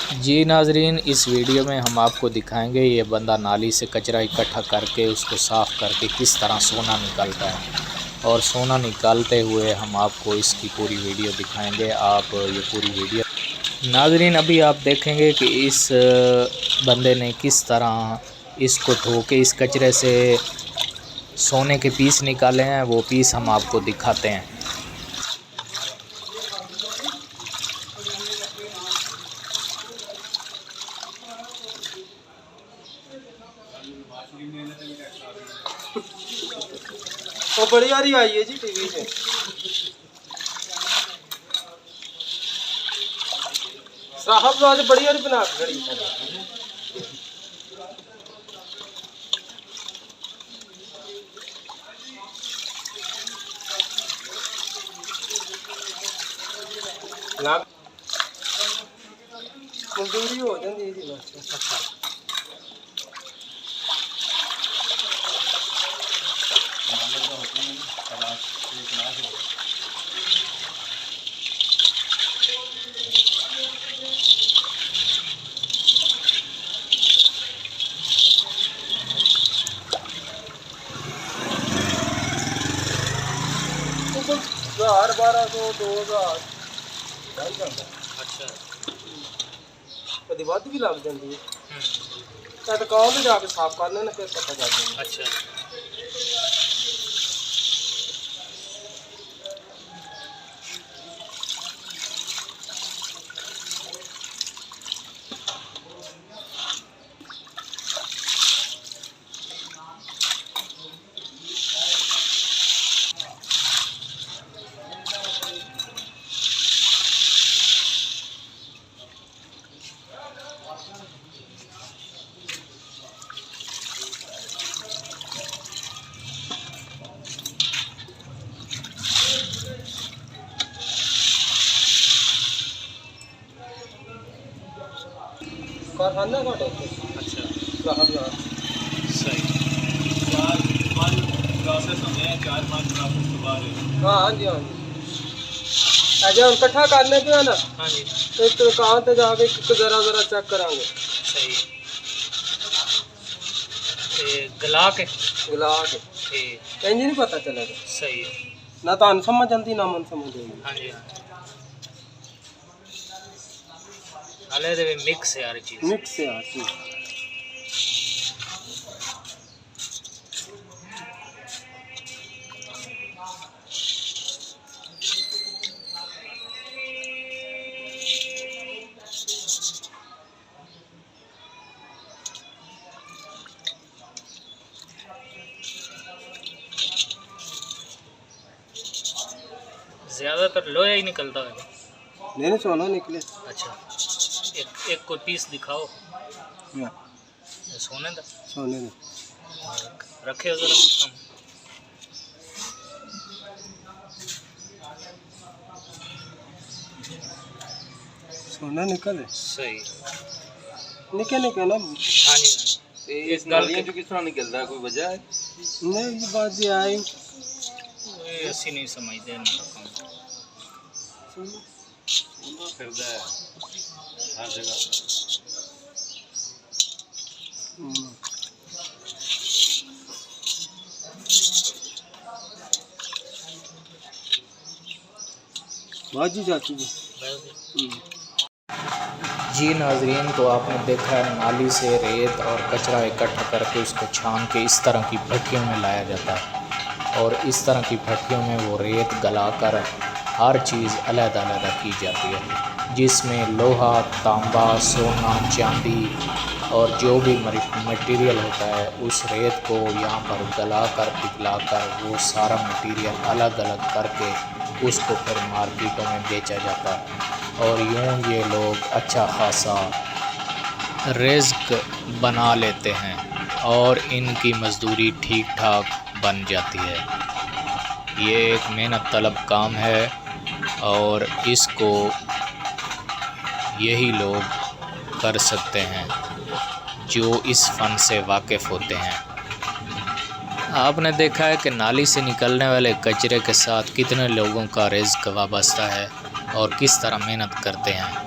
जी नाजरीन, इस वीडियो में हम आपको दिखाएंगे ये बंदा नाली से कचरा इकट्ठा करके उसको साफ़ करके किस तरह सोना निकालता है। और सोना निकालते हुए हम आपको इसकी पूरी वीडियो दिखाएंगे। आप ये पूरी वीडियो नाजरीन अभी आप देखेंगे कि इस बंदे ने किस तरह इसको धो के इस कचरे से सोने के पीस निकाले हैं। वो पीस हम आपको दिखाते हैं। तो बड़ी यारी आई है जी टीवी पे। साहब तो आज बड़ी यारी बना के खड़ी है। मजदूरी हो जाती है जी। हजार 1200 2000 अच्छा कभी वध भी लग जाती है। दुकान पे जाके साफ कर लेना फिर पता कर लेना। अच्छा कारखाना का अच्छा सही 4-5 प्रोसेस होते हैं। 4-5 प्रोसेस के बाद हाँ जी हाँ जी अजय इकट्ठा करने पे है ना। हाँ जी तो कहाँ पे जाके जरा चेक करांगे। सही गला के ठीक इंज नहीं पता चलेगा। सही ना तो समझ आती ना मन समझ आएगी। हाँ जी हाले दे मिक्स है हर चीज ज़्यादातर लोहा ही निकलता है। नहीं सोना निकले। अच्छा एक कोई पीस दिखाओ सोने दा रखे हो जरा। सोना निकले सही निकले ना। हाँ जी इस गल के किस तरह निकलता है कोई वजह है नहीं बात ये आई ऐसी नहीं समझते फिरदा है हर जगह। बाजी चाची जी नाजरीन, तो आपने देखा है नाली से रेत और कचरा इकट्ठा करके उसको छान के इस तरह की भट्टियों में लाया जाता है। और इस तरह की भट्टियों में वो रेत गलाकर हर चीज़ अलग-अलग की जाती है, जिसमें लोहा, तांबा, सोना, चांदी और जो भी मटेरियल होता है उस रेत को यहाँ पर गलाकर पिघलाकर वो सारा मटेरियल अलग अलग करके उसको फिर मार्केटों में बेचा जाता है। और यूँ ये लोग अच्छा खासा रिज़्क बना लेते हैं और इनकी मज़दूरी ठीक ठाक बन जाती है। ये एक मेहनत तलब काम है और इसको यही लोग कर सकते हैं जो इस फ़न से वाकिफ़ होते हैं। आपने देखा है कि नाली से निकलने वाले कचरे के साथ कितने लोगों का रिज़्क वाबस्ता है और किस तरह मेहनत करते हैं।